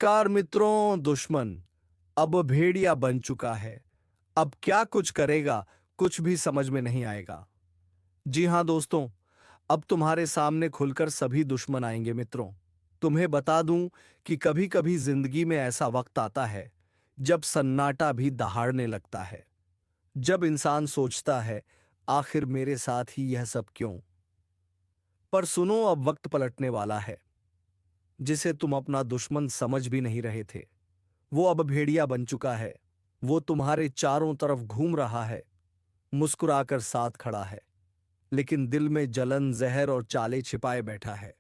नमस्कार मित्रों। दुश्मन अब भेड़िया बन चुका है। अब क्या कुछ करेगा, कुछ भी समझ में नहीं आएगा। जी हां दोस्तों, अब तुम्हारे सामने खुलकर सभी दुश्मन आएंगे मित्रों। तुम्हें बता दूं कि कभी कभी जिंदगी में ऐसा वक्त आता है जब सन्नाटा भी दहाड़ने लगता है। जब इंसान सोचता है, आखिर मेरे साथ ही यह सब क्यों। पर सुनो, अब वक्त पलटने वाला है। जिसे तुम अपना दुश्मन समझ भी नहीं रहे थे, वो अब भेड़िया बन चुका है। वो तुम्हारे चारों तरफ घूम रहा है, मुस्कुराकर साथ खड़ा है, लेकिन दिल में जलन, जहर और चाले छिपाए बैठा है।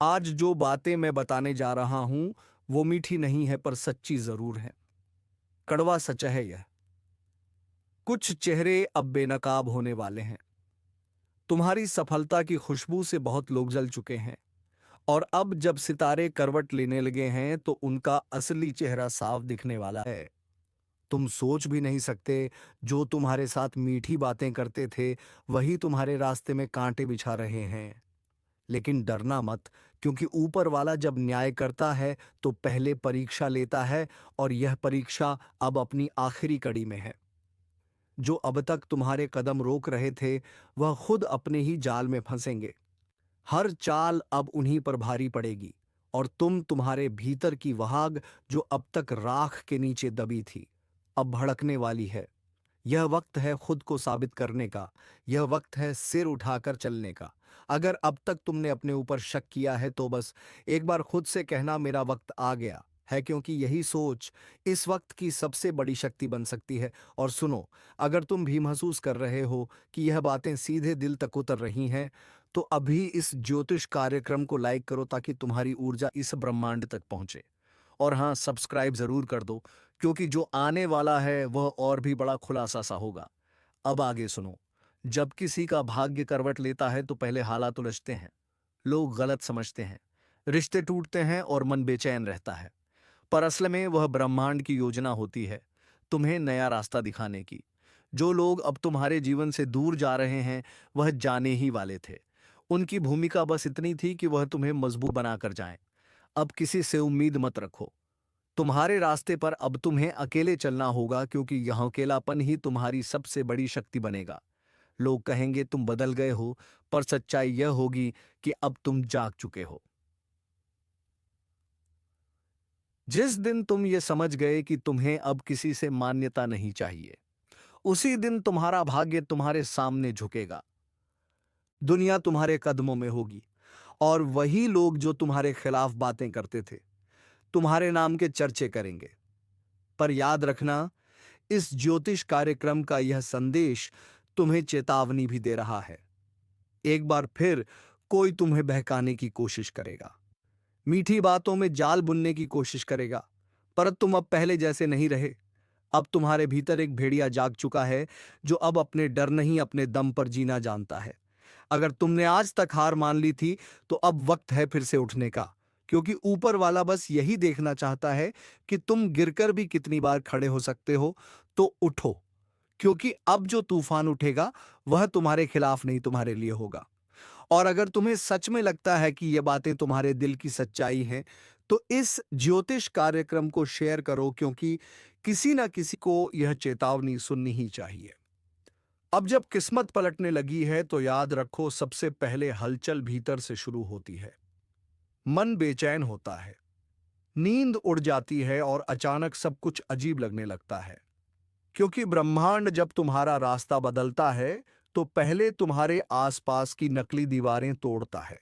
आज जो बातें मैं बताने जा रहा हूं, वो मीठी नहीं है पर सच्ची जरूर है। कड़वा सच है यह। कुछ चेहरे अब बेनकाब होने वाले हैं। तुम्हारी सफलता की खुशबू से बहुत लोग जल चुके हैं, और अब जब सितारे करवट लेने लगे हैं तो उनका असली चेहरा साफ दिखने वाला है। तुम सोच भी नहीं सकते, जो तुम्हारे साथ मीठी बातें करते थे वही तुम्हारे रास्ते में कांटे बिछा रहे हैं। लेकिन डरना मत, क्योंकि ऊपर वाला जब न्याय करता है तो पहले परीक्षा लेता है, और यह परीक्षा अब अपनी आखिरी कड़ी में है। जो अब तक तुम्हारे कदम रोक रहे थे, वह खुद अपने ही जाल में फंसेंगे। हर चाल अब उन्हीं पर भारी पड़ेगी, और तुम्हारे भीतर की वहाग, जो अब तक राख के नीचे दबी थी, अब भड़कने वाली है। यह वक्त है खुद को साबित करने का। यह वक्त है सिर उठाकर चलने का। अगर अब तक तुमने अपने ऊपर शक किया है तो बस एक बार खुद से कहना, मेरा वक्त आ गया है, क्योंकि यही सोच इस वक्त की सबसे बड़ी शक्ति बन सकती है। और सुनो, अगर तुम भी महसूस कर रहे हो कि यह बातें सीधे दिल तक उतर रही हैं, तो अभी इस ज्योतिष कार्यक्रम को लाइक करो, ताकि तुम्हारी ऊर्जा इस ब्रह्मांड तक पहुंचे। और हाँ, सब्सक्राइब जरूर कर दो, क्योंकि जो आने वाला है वह और भी बड़ा खुलासा सा होगा। अब आगे सुनो। जब किसी का भाग्य करवट लेता है तो पहले हालात उलझते हैं। लोग गलत समझते हैं, रिश्ते टूटते हैं और मन बेचैन रहता है। पर असल में वह ब्रह्मांड की योजना होती है, तुम्हें नया रास्ता दिखाने की। जो लोग अब तुम्हारे जीवन से दूर जा रहे हैं, वह जाने ही वाले थे। उनकी भूमिका बस इतनी थी कि वह तुम्हें मजबूत बनाकर जाएं। अब किसी से उम्मीद मत रखो। तुम्हारे रास्ते पर अब तुम्हें अकेले चलना होगा, क्योंकि यह अकेलापन ही तुम्हारी सबसे बड़ी शक्ति बनेगा। लोग कहेंगे तुम बदल गए हो, पर सच्चाई यह होगी कि अब तुम जाग चुके हो। जिस दिन तुम ये समझ गए कि तुम्हें अब किसी से मान्यता नहीं चाहिए, उसी दिन तुम्हारा भाग्य तुम्हारे सामने झुकेगा। दुनिया तुम्हारे कदमों में होगी, और वही लोग जो तुम्हारे खिलाफ बातें करते थे, तुम्हारे नाम के चर्चे करेंगे। पर याद रखना, इस ज्योतिष कार्यक्रम का यह संदेश तुम्हें चेतावनी भी दे रहा है। एक बार फिर कोई तुम्हें बहकाने की कोशिश करेगा, मीठी बातों में जाल बुनने की कोशिश करेगा, पर तुम अब पहले जैसे नहीं रहे। अब तुम्हारे भीतर एक भेड़िया जाग चुका है, जो अब अपने डर नहीं, अपने दम पर जीना जानता है। अगर तुमने आज तक हार मान ली थी, तो अब वक्त है फिर से उठने का, क्योंकि ऊपर वाला बस यही देखना चाहता है कि तुम गिरकर भी कितनी बार खड़े हो सकते हो। तो उठो, क्योंकि अब जो तूफान उठेगा वह तुम्हारे खिलाफ नहीं, तुम्हारे लिए होगा। और अगर तुम्हें सच में लगता है कि ये बातें तुम्हारे दिल की सच्चाई हैं, तो इस ज्योतिष कार्यक्रम को शेयर करो, क्योंकि किसी ना किसी को यह चेतावनी सुननी ही चाहिए। अब जब किस्मत पलटने लगी है, तो याद रखो, सबसे पहले हलचल भीतर से शुरू होती है। मन बेचैन होता है, नींद उड़ जाती है, और अचानक सब कुछ अजीब लगने लगता है। क्योंकि ब्रह्मांड जब तुम्हारा रास्ता बदलता है, तो पहले तुम्हारे आसपास की नकली दीवारें तोड़ता है।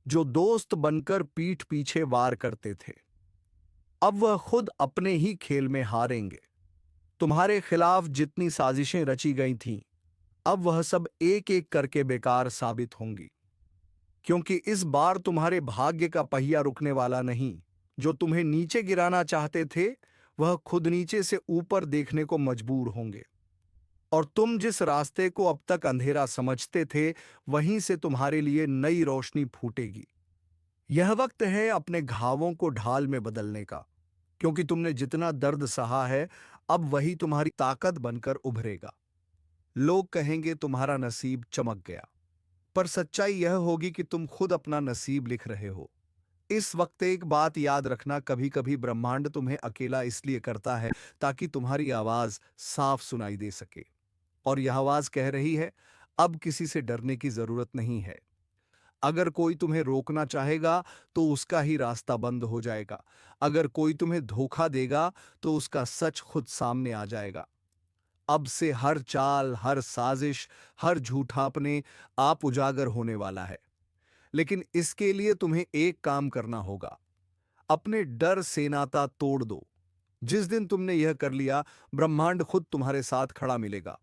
जो दोस्त बनकर पीठ पीछे वार करते थे, अब वह खुद अपने ही खेल में हारेंगे। तुम्हारे खिलाफ जितनी साजिशें रची गई थीं, अब वह सब एक एक करके बेकार साबित होंगी। क्योंकि इस बार तुम्हारे भाग्य का पहिया रुकने वाला नहीं। जो तुम्हें नीचे गिराना चाहते थे, वह खुद नीचे से ऊपर देखने को मजबूर होंगे। और तुम जिस रास्ते को अब तक अंधेरा समझते थे, वहीं से तुम्हारे लिए नई रोशनी फूटेगी। यह वक्त है अपने घावों को ढाल में बदलने का, क्योंकि तुमने जितना दर्द सहा है, अब वही तुम्हारी ताकत बनकर उभरेगा। लोग कहेंगे तुम्हारा नसीब चमक गया, पर सच्चाई यह होगी कि तुम खुद अपना नसीब लिख रहे हो। इस वक्त एक बात याद रखना, कभी कभी ब्रह्मांड तुम्हें अकेला इसलिए करता है ताकि तुम्हारी आवाज साफ सुनाई दे सके। और यह आवाज कह रही है, अब किसी से डरने की जरूरत नहीं है। अगर कोई तुम्हें रोकना चाहेगा तो उसका ही रास्ता बंद हो जाएगा। अगर कोई तुम्हें धोखा देगा तो उसका सच खुद सामने आ जाएगा। अब से हर चाल, हर साजिश, हर झूठा अपने आप उजागर होने वाला है। लेकिन इसके लिए तुम्हें एक काम करना होगा, अपने डर से नाता तोड़ दो। जिस दिन तुमने यह कर लिया, ब्रह्मांड खुद तुम्हारे साथ खड़ा मिलेगा।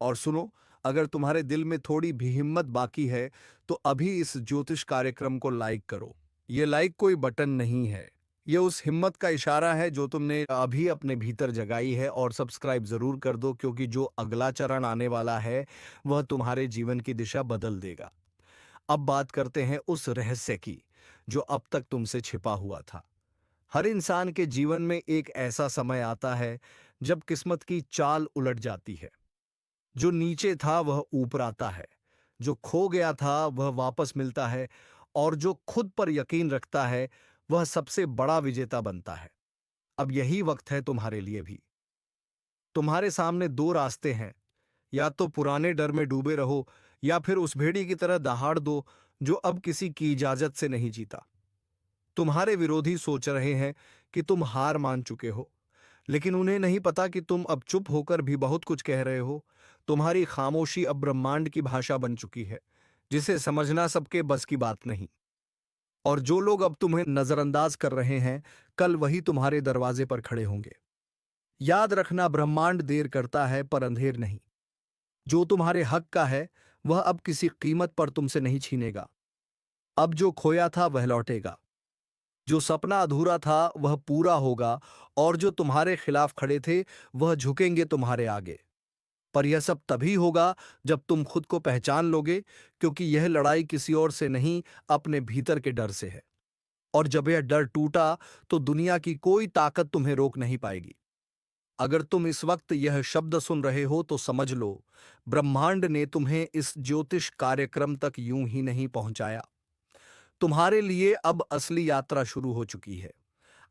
और सुनो, अगर तुम्हारे दिल में थोड़ी भी हिम्मत बाकी है तो अभी इस ज्योतिष कार्यक्रम को लाइक करो। यह लाइक कोई बटन नहीं है, यह उस हिम्मत का इशारा है जो तुमने अभी अपने भीतर जगाई है। और सब्सक्राइब जरूर कर दो, क्योंकि जो अगला चरण आने वाला है वह तुम्हारे जीवन की दिशा बदल देगा। अब बात करते हैं उस रहस्य की जो अब तक तुमसे छिपा हुआ था। हर इंसान के जीवन में एक ऐसा समय आता है जब किस्मत की चाल उलट जाती है। जो नीचे था वह ऊपर आता है, जो खो गया था वह वापस मिलता है, और जो खुद पर यकीन रखता है वह सबसे बड़ा विजेता बनता है। अब यही वक्त है तुम्हारे लिए भी। तुम्हारे सामने दो रास्ते हैं, या तो पुराने डर में डूबे रहो, या फिर उस भेड़ी की तरह दहाड़ दो जो अब किसी की इजाजत से नहीं जीता। तुम्हारे विरोधी सोच रहे हैं कि तुम हार मान चुके हो, लेकिन उन्हें नहीं पता कि तुम अब चुप होकर भी बहुत कुछ कह रहे हो। तुम्हारी खामोशी अब ब्रह्मांड की भाषा बन चुकी है, जिसे समझना सबके बस की बात नहीं। और जो लोग अब तुम्हें नजरअंदाज कर रहे हैं, कल वही तुम्हारे दरवाजे पर खड़े होंगे। याद रखना, ब्रह्मांड देर करता है पर अंधेर नहीं। जो तुम्हारे हक का है वह अब किसी कीमत पर तुमसे नहीं छीनेगा। अब जो खोया था वह लौटेगा, जो सपना अधूरा था वह पूरा होगा, और जो तुम्हारे खिलाफ खड़े थे वह झुकेंगे तुम्हारे आगे। पर यह सब तभी होगा जब तुम खुद को पहचान लोगे, क्योंकि यह लड़ाई किसी और से नहीं, अपने भीतर के डर से है। और जब यह डर टूटा तो दुनिया की कोई ताकत तुम्हें रोक नहीं पाएगी। अगर तुम इस वक्त यह शब्द सुन रहे हो तो समझ लो, ब्रह्मांड ने तुम्हें इस ज्योतिष कार्यक्रम तक यूं ही नहीं पहुंचाया। तुम्हारे लिए अब असली यात्रा शुरू हो चुकी है।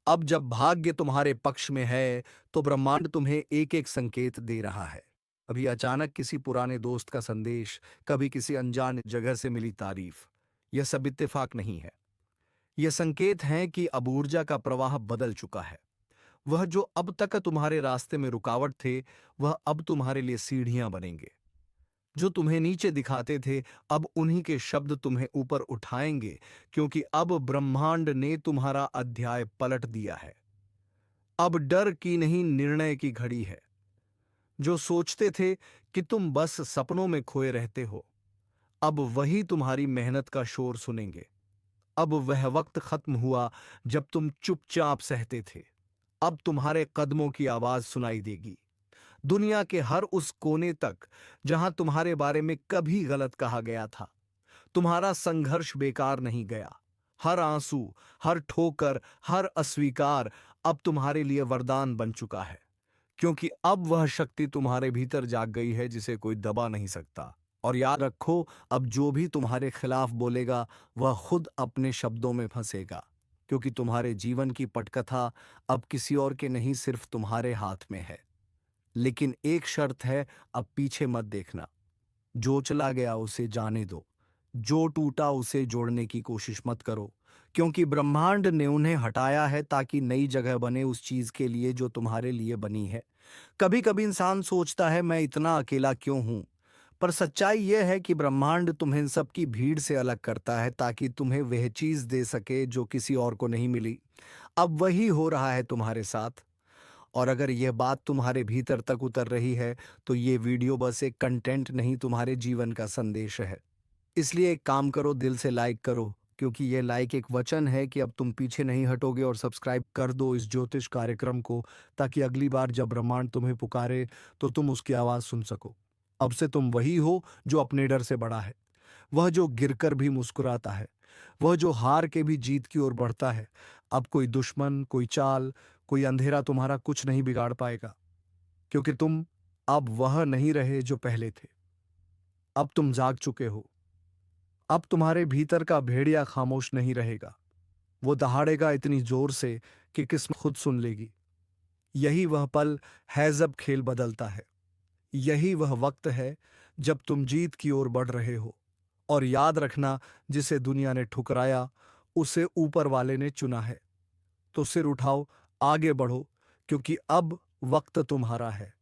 अब जब भाग्य तुम्हारे पक्ष में है तो ब्रह्मांड तुम्हें एक एक संकेत दे रहा है। कभी अचानक किसी पुराने दोस्त का संदेश, कभी किसी अनजान जगह से मिली तारीफ। यह सब इत्तेफाक नहीं है, यह संकेत हैं कि अब ऊर्जा का प्रवाह बदल चुका है। वह जो अब तक तुम्हारे रास्ते में रुकावट थे, वह अब तुम्हारे लिए सीढ़ियां बनेंगे। जो तुम्हें नीचे दिखाते थे, अब उन्हीं के शब्द तुम्हें ऊपर उठाएंगे, क्योंकि अब ब्रह्मांड ने तुम्हारा अध्याय पलट दिया है। अब डर की नहीं, निर्णय की घड़ी है। जो सोचते थे कि तुम बस सपनों में खोए रहते हो, अब वही तुम्हारी मेहनत का शोर सुनेंगे। अब वह वक्त खत्म हुआ जब तुम चुपचाप सहते थे। अब तुम्हारे कदमों की आवाज सुनाई देगी, दुनिया के हर उस कोने तक जहां तुम्हारे बारे में कभी गलत कहा गया था। तुम्हारा संघर्ष बेकार नहीं गया। हर आंसू, हर ठोकर, हर अस्वीकार अब तुम्हारे लिए वरदान बन चुका है, क्योंकि अब वह शक्ति तुम्हारे भीतर जाग गई है जिसे कोई दबा नहीं सकता। और याद रखो, अब जो भी तुम्हारे खिलाफ बोलेगा वह खुद अपने शब्दों में फंसेगा, क्योंकि तुम्हारे जीवन की पटकथा अब किसी और के नहीं, सिर्फ तुम्हारे हाथ में है। लेकिन एक शर्त है, अब पीछे मत देखना। जो चला गया उसे जाने दो, जो टूटा उसे जोड़ने की कोशिश मत करो, क्योंकि ब्रह्मांड ने उन्हें हटाया है ताकि नई जगह बने उस चीज के लिए जो तुम्हारे लिए बनी है। कभी कभी इंसान सोचता है, मैं इतना अकेला क्यों हूं? पर सच्चाई यह है कि ब्रह्मांड तुम्हें इन सबकी भीड़ से अलग करता है ताकि तुम्हें वह चीज दे सके जो किसी और को नहीं मिली। अब वही हो रहा है तुम्हारे साथ। और अगर यह बात तुम्हारे भीतर तक उतर रही है तो ये वीडियो बस एक कंटेंट नहीं, तुम्हारे जीवन का संदेश है। इसलिए एक काम करो, दिल से लाइक करो, क्योंकि यह लाइक एक वचन है कि अब तुम पीछे नहीं हटोगे। और सब्सक्राइब कर दो इस ज्योतिष कार्यक्रम को, ताकि अगली बार जब ब्रह्मांड तुम्हें पुकारे तो तुम उसकी आवाज सुन सको। अब से तुम वही हो जो अपने डर से बड़ा है, वह जो गिरकर भी मुस्कुराता है, वह जो हार के भी जीत की ओर बढ़ता है। अब कोई दुश्मन, कोई चाल, कोई अंधेरा तुम्हारा कुछ नहीं बिगाड़ पाएगा, क्योंकि तुम अब वह नहीं रहे जो पहले थे। अब तुम जाग चुके हो। अब तुम्हारे भीतर का भेड़िया खामोश नहीं रहेगा। वो दहाड़ेगा इतनी जोर से कि किस्मत खुद सुन लेगी। यही वह पल है जब खेल बदलता है। यही वह वक्त है जब तुम जीत की ओर बढ़ रहे हो। और याद रखना, जिसे दुनिया ने ठुकराया उसे ऊपर वाले ने चुना है। तो सिर उठाओ, आगे बढ़ो, क्योंकि अब वक्त तुम्हारा है।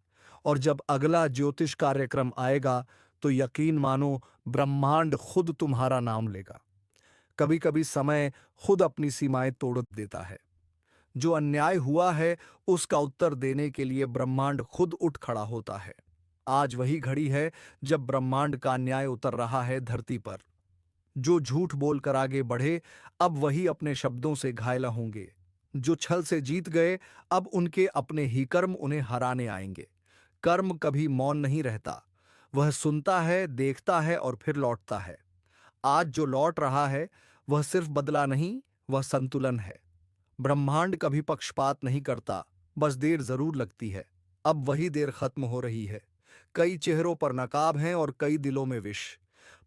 और जब अगला ज्योतिष कार्यक्रम आएगा तो यकीन मानो, ब्रह्मांड खुद तुम्हारा नाम लेगा। कभी कभी समय खुद अपनी सीमाएं तोड़ देता है। जो अन्याय हुआ है उसका उत्तर देने के लिए ब्रह्मांड खुद उठ खड़ा होता है। आज वही घड़ी है जब ब्रह्मांड का न्याय उतर रहा है धरती पर। जो झूठ बोलकर आगे बढ़े, अब वही अपने शब्दों से घायल होंगे। जो छल से जीत गए, अब उनके अपने ही कर्म उन्हें हराने आएंगे। कर्म कभी मौन नहीं रहता। वह सुनता है, देखता है और फिर लौटता है। आज जो लौट रहा है वह सिर्फ बदला नहीं, वह संतुलन है। ब्रह्मांड कभी पक्षपात नहीं करता, बस देर जरूर लगती है। अब वही देर खत्म हो रही है। कई चेहरों पर नकाब हैं और कई दिलों में विष।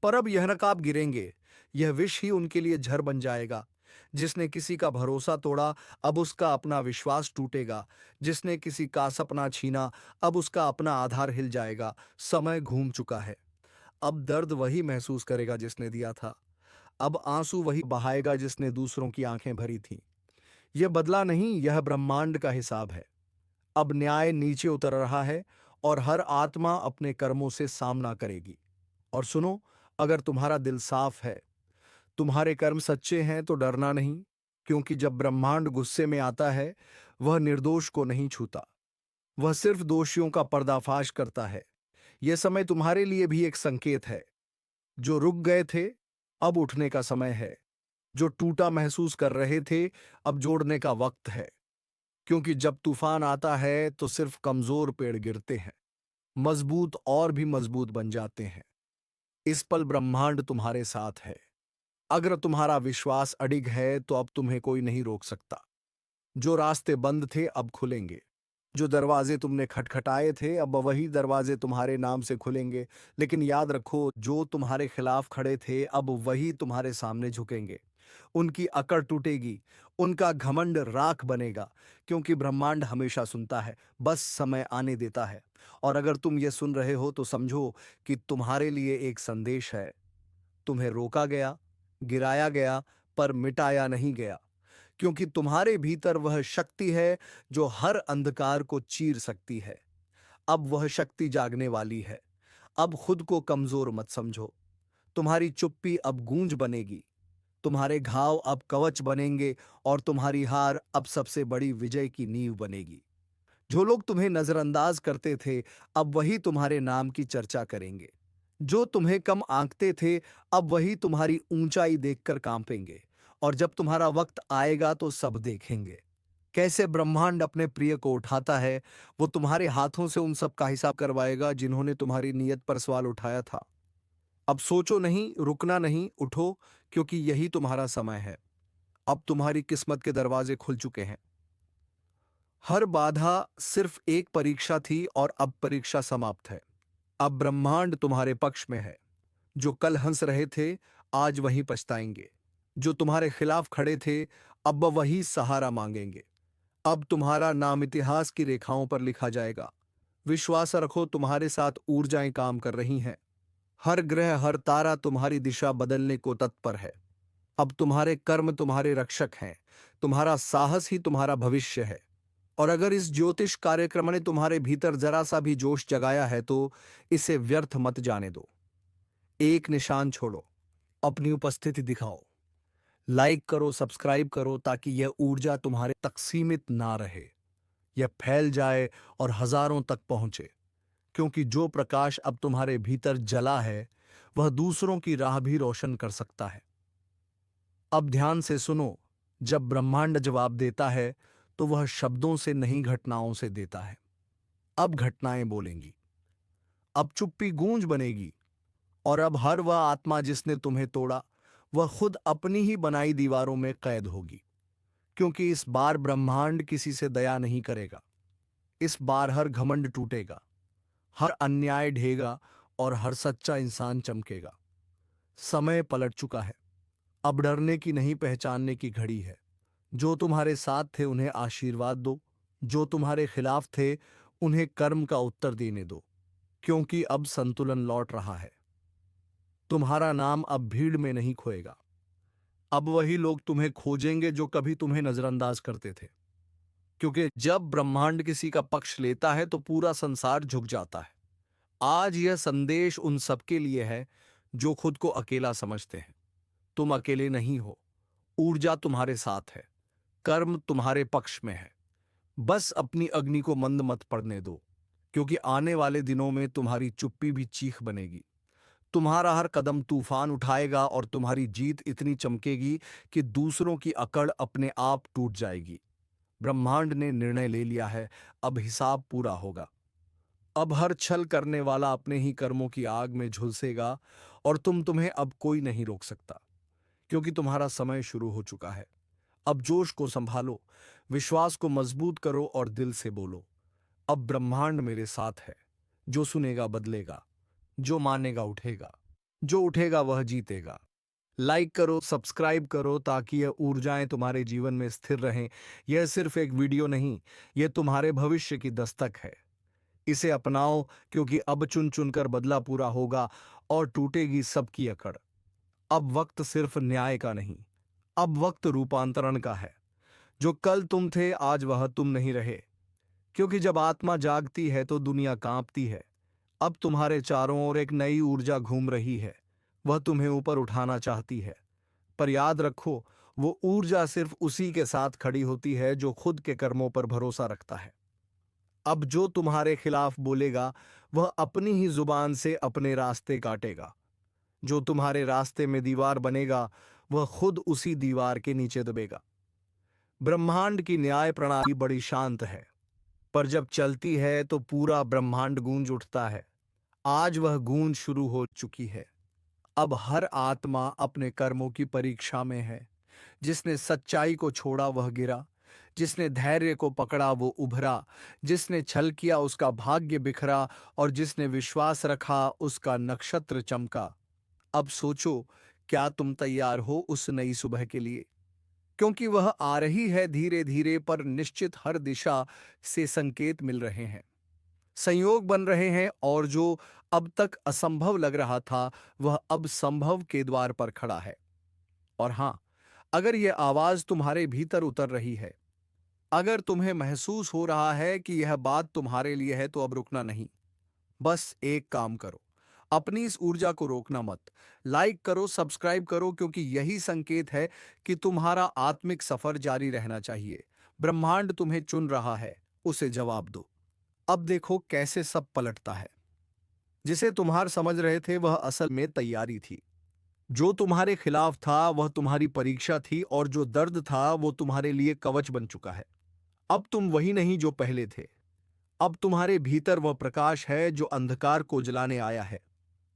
पर अब यह नकाब गिरेंगे, यह विष ही उनके लिए झर बन जाएगा। जिसने किसी का भरोसा तोड़ा, अब उसका अपना विश्वास टूटेगा। जिसने किसी का सपना छीना, अब उसका अपना आधार हिल जाएगा। समय घूम चुका है। अब दर्द वही महसूस करेगा जिसने दिया था। अब आंसू वही बहाएगा जिसने दूसरों की आंखें भरी थीं। यह बदला नहीं, यह ब्रह्मांड का हिसाब है। अब न्याय नीचे उतर रहा है और हर आत्मा अपने कर्मों से सामना करेगी। और सुनो, अगर तुम्हारा दिल साफ है, तुम्हारे कर्म सच्चे हैं, तो डरना नहीं। क्योंकि जब ब्रह्मांड गुस्से में आता है, वह निर्दोष को नहीं छूता। वह सिर्फ दोषियों का पर्दाफाश करता है। यह समय तुम्हारे लिए भी एक संकेत है। जो रुक गए थे, अब उठने का समय है। जो टूटा महसूस कर रहे थे, अब जोड़ने का वक्त है। क्योंकि जब तूफान आता है तो सिर्फ कमजोर पेड़ गिरते हैं, मजबूत और भी मजबूत बन जाते हैं। इस पल ब्रह्मांड तुम्हारे साथ है। अगर तुम्हारा विश्वास अडिग है तो अब तुम्हें कोई नहीं रोक सकता। जो रास्ते बंद थे अब खुलेंगे। जो दरवाजे तुमने खटखटाए थे, अब वही दरवाजे तुम्हारे नाम से खुलेंगे। लेकिन याद रखो, जो तुम्हारे खिलाफ खड़े थे अब वही तुम्हारे सामने झुकेंगे। उनकी अकड़ टूटेगी, उनका घमंड राख बनेगा। क्योंकि ब्रह्मांड हमेशा सुनता है, बस समय आने देता है। और अगर तुम ये सुन रहे हो तो समझो कि तुम्हारे लिए एक संदेश है। तुम्हें रोका गया, गिराया गया, पर मिटाया नहीं गया। क्योंकि तुम्हारे भीतर वह शक्ति है जो हर अंधकार को चीर सकती है। अब वह शक्ति जागने वाली है। अब खुद को कमजोर मत समझो। तुम्हारी चुप्पी अब गूंज बनेगी। तुम्हारे घाव अब कवच बनेंगे और तुम्हारी हार अब सबसे बड़ी विजय की नींव बनेगी। जो लोग तुम्हें नजरअंदाज करते थे, अब वही तुम्हारे नाम की चर्चा करेंगे। जो तुम्हें कम आंकते थे, अब वही तुम्हारी ऊंचाई देखकर कांपेंगे। और जब तुम्हारा वक्त आएगा तो सब देखेंगे कैसे ब्रह्मांड अपने प्रिय को उठाता है। वो तुम्हारे हाथों से उन सब का हिसाब करवाएगा जिन्होंने तुम्हारी नीयत पर सवाल उठाया था। अब सोचो नहीं, रुकना नहीं, उठो, क्योंकि यही तुम्हारा समय है। अब तुम्हारी किस्मत के दरवाजे खुल चुके हैं। हर बाधा सिर्फ एक परीक्षा थी और अब परीक्षा समाप्त है। अब ब्रह्मांड तुम्हारे पक्ष में है। जो कल हंस रहे थे, आज वही पछताएंगे। जो तुम्हारे खिलाफ खड़े थे, अब वही सहारा मांगेंगे। अब तुम्हारा नाम इतिहास की रेखाओं पर लिखा जाएगा। विश्वास रखो, तुम्हारे साथ ऊर्जाएं काम कर रही हैं। हर ग्रह, हर तारा तुम्हारी दिशा बदलने को तत्पर है। अब तुम्हारे कर्म तुम्हारे रक्षक हैं। तुम्हारा साहस ही तुम्हारा भविष्य है। और अगर इस ज्योतिष कार्यक्रम ने तुम्हारे भीतर जरा सा भी जोश जगाया है तो इसे व्यर्थ मत जाने दो। एक निशान छोड़ो, अपनी उपस्थिति दिखाओ, लाइक करो, सब्सक्राइब करो, ताकि यह ऊर्जा तुम्हारे तक सीमित ना रहे। यह फैल जाए और हजारों तक पहुंचे। क्योंकि जो प्रकाश अब तुम्हारे भीतर जला है, वह दूसरों की राह भी रोशन कर सकता है। अब ध्यान से सुनो, जब ब्रह्मांड जवाब देता है तो वह शब्दों से नहीं, घटनाओं से देता है। अब घटनाएं बोलेंगी, अब चुप्पी गूंज बनेगी। और अब हर वह आत्मा जिसने तुम्हें तोड़ा, वह खुद अपनी ही बनाई दीवारों में कैद होगी। क्योंकि इस बार ब्रह्मांड किसी से दया नहीं करेगा। इस बार हर घमंड टूटेगा, हर अन्याय ढहेगा और हर सच्चा इंसान चमकेगा। समय पलट चुका है। अब डरने की नहीं, पहचानने की घड़ी है। जो तुम्हारे साथ थे उन्हें आशीर्वाद दो, जो तुम्हारे खिलाफ थे उन्हें कर्म का उत्तर देने दो, क्योंकि अब संतुलन लौट रहा है। तुम्हारा नाम अब भीड़ में नहीं खोएगा। अब वही लोग तुम्हें खोजेंगे जो कभी तुम्हें नजरअंदाज करते थे, क्योंकि जब ब्रह्मांड किसी का पक्ष लेता है तो पूरा संसार झुक जाता है। आज यह संदेश उन सबके लिए है जो खुद को अकेला समझते हैं। तुम अकेले नहीं हो। ऊर्जा तुम्हारे साथ है। कर्म तुम्हारे पक्ष में है। बस अपनी अग्नि को मंद मत पड़ने दो, क्योंकि आने वाले दिनों में तुम्हारी चुप्पी भी चीख बनेगी। तुम्हारा हर कदम तूफान उठाएगा और तुम्हारी जीत इतनी चमकेगी कि दूसरों की अकड़ अपने आप टूट जाएगी। ब्रह्मांड ने निर्णय ले लिया है, अब हिसाब पूरा होगा। अब हर छल करने वाला अपने ही कर्मों की आग में झुलसेगा और तुम्हें अब कोई नहीं रोक सकता, क्योंकि तुम्हारा समय शुरू हो चुका है। अब जोश को संभालो, विश्वास को मजबूत करो और दिल से बोलो, अब ब्रह्मांड मेरे साथ है। जो सुनेगा बदलेगा, जो मानेगा उठेगा, जो उठेगा वह जीतेगा। लाइक करो, सब्सक्राइब करो ताकि यह ऊर्जाएं तुम्हारे जीवन में स्थिर रहें। यह सिर्फ एक वीडियो नहीं, यह तुम्हारे भविष्य की दस्तक है। इसे अपनाओ, क्योंकि अब चुन चुनकर बदला पूरा होगा और टूटेगी सबकी अकड़। अब वक्त सिर्फ न्याय का नहीं, अब वक्त रूपांतरण का है। जो कल तुम थे आज वह तुम नहीं रहे, क्योंकि जब आत्मा जागती है तो दुनिया कांपती है। अब तुम्हारे चारों ओर एक नई ऊर्जा घूम रही है। वह तुम्हें ऊपर उठाना चाहती है, पर याद रखो, वो ऊर्जा सिर्फ उसी के साथ खड़ी होती है जो खुद के कर्मों पर भरोसा रखता है। अब जो तुम्हारे खिलाफ बोलेगा वह अपनी ही जुबान से अपने रास्ते काटेगा। जो तुम्हारे रास्ते में दीवार बनेगा वह खुद उसी दीवार के नीचे दबेगा। ब्रह्मांड की न्याय प्रणाली बड़ी शांत है, पर जब चलती है तो पूरा ब्रह्मांड गूंज उठता है। आज वह गूंज शुरू हो चुकी है। अब हर आत्मा अपने कर्मों की परीक्षा में है। जिसने सच्चाई को छोड़ा वह गिरा, जिसने धैर्य को पकड़ा वो उभरा, जिसने छल किया उसका भाग्य बिखरा और जिसने विश्वास रखा उसका नक्षत्र चमका। अब सोचो, क्या तुम तैयार हो उस नई सुबह के लिए? क्योंकि वह आ रही है धीरे धीरे, पर निश्चित हर दिशा से संकेत मिल रहे हैं, संयोग बन रहे हैं, और जो अब तक असंभव लग रहा था वह अब संभव के द्वार पर खड़ा है। और हां, अगर यह आवाज तुम्हारे भीतर उतर रही है, अगर तुम्हें महसूस हो रहा है कि यह बात तुम्हारे लिए है, तो अब रुकना नहीं। बस एक काम करो, अपनी इस ऊर्जा को रोकना मत। लाइक करो, सब्सक्राइब करो, क्योंकि यही संकेत है कि तुम्हारा आत्मिक सफर जारी रहना चाहिए। ब्रह्मांड तुम्हें चुन रहा है, उसे जवाब दो। अब देखो कैसे सब पलटता है। जिसे तुम्हार समझ रहे थे वह असल में तैयारी थी। जो तुम्हारे खिलाफ था वह तुम्हारी परीक्षा थी, और जो दर्द था वो तुम्हारे लिए कवच बन चुका है। अब तुम वही नहीं जो पहले थे। अब तुम्हारे भीतर वह प्रकाश है जो अंधकार को जलाने आया है।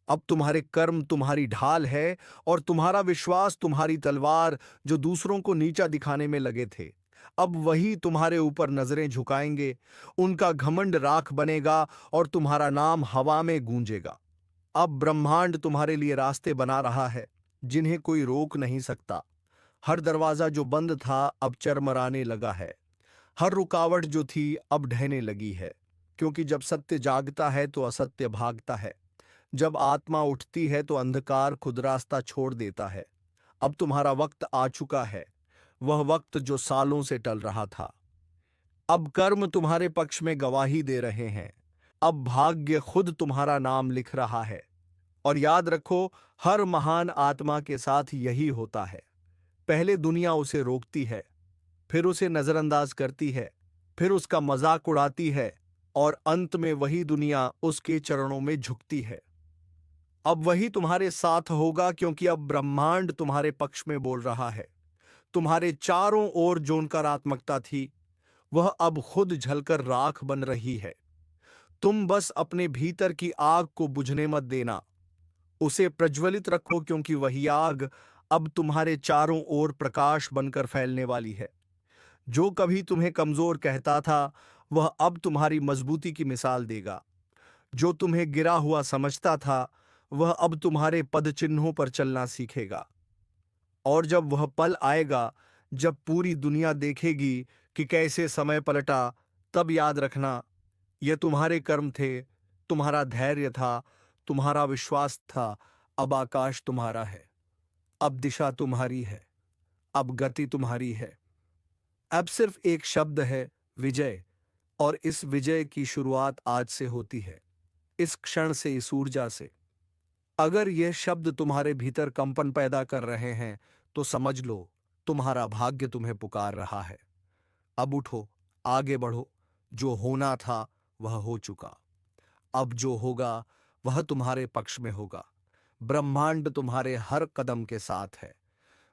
अब तुम्हारे कर्म तुम्हारी ढाल है और तुम्हारा विश्वास तुम्हारी तलवार, जो दूसरों को नीचा दिखाने में लगे थे। अब वही तुम्हारे ऊपर नजरें झुकाएंगे, उनका घमंड राख बनेगा और तुम्हारा नाम हवा में गूंजेगा। अब ब्रह्मांड तुम्हारे लिए रास्ते बना रहा है जिन्हें कोई रोक नहीं सकता। हर दरवाजा जो बंद था अब चरमराने लगा है। हर रुकावट जो थी अब ढहने लगी है, क्योंकि जब सत्य जागता है तो असत्य भागता है। जब आत्मा उठती है तो अंधकार खुद रास्ता छोड़ देता है। अब तुम्हारा वक्त आ चुका है, वह वक्त जो सालों से टल रहा था। अब कर्म तुम्हारे पक्ष में गवाही दे रहे हैं। अब भाग्य खुद तुम्हारा नाम लिख रहा है। और याद रखो, हर महान आत्मा के साथ यही होता है। पहले दुनिया उसे रोकती है, फिर उसे नजरअंदाज करती है, फिर उसका मजाक उड़ाती है, और अंत में वही दुनिया उसके चरणों में झुकती है। अब वही तुम्हारे साथ होगा, क्योंकि अब ब्रह्मांड तुम्हारे पक्ष में बोल रहा है। तुम्हारे चारों ओर जो नकारात्मकता थी वह अब खुद झलकर राख बन रही है। तुम बस अपने भीतर की आग को बुझने मत देना, उसे प्रज्वलित रखो, क्योंकि वही आग अब तुम्हारे चारों ओर प्रकाश बनकर फैलने वाली है। जो कभी तुम्हें कमजोर कहता था वह अब तुम्हारी मजबूती की मिसाल देगा। जो तुम्हें गिरा हुआ समझता था वह अब तुम्हारे पद चिन्हों पर चलना सीखेगा। और जब वह पल आएगा जब पूरी दुनिया देखेगी कि कैसे समय पलटा, तब याद रखना, ये तुम्हारे कर्म थे, तुम्हारा धैर्य था, तुम्हारा विश्वास था। अब आकाश तुम्हारा है, अब दिशा तुम्हारी है, अब गति तुम्हारी है। अब सिर्फ एक शब्द है, विजय। और इस विजय की शुरुआत आज से होती है, इस क्षण से, इस ऊर्जा से। अगर यह शब्द तुम्हारे भीतर कंपन पैदा कर रहे हैं, तो समझ लो तुम्हारा भाग्य तुम्हें पुकार रहा है। अब उठो, आगे बढ़ो। जो होना था वह हो चुका। अब जो होगा वह तुम्हारे पक्ष में होगा। ब्रह्मांड तुम्हारे हर कदम के साथ है।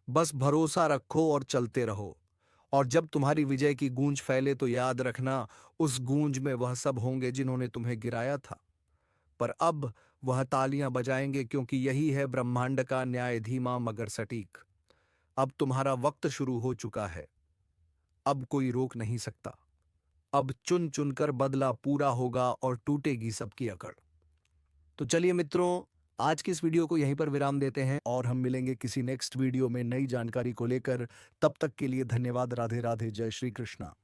बस भरोसा रखो और चलते रहो। और जब तुम्हारी विजय की गूंज फैले तो याद रखना, उस गूंज में वह सब होंगे जिन्होंने तुम्हें गिराया था, पर अब वह तालियां बजाएंगे, क्योंकि यही है ब्रह्मांड का न्याय, धीमा मगर सटीक। अब तुम्हारा वक्त शुरू हो चुका है, अब कोई रोक नहीं सकता। अब चुन चुनकर बदला पूरा होगा और टूटेगी सबकी अकड़। तो चलिए मित्रों, आज की इस वीडियो को यहीं पर विराम देते हैं और हम मिलेंगे किसी नेक्स्ट वीडियो में नई जानकारी को लेकर। तब तक के लिए धन्यवाद। राधे राधे, जय श्री कृष्णा।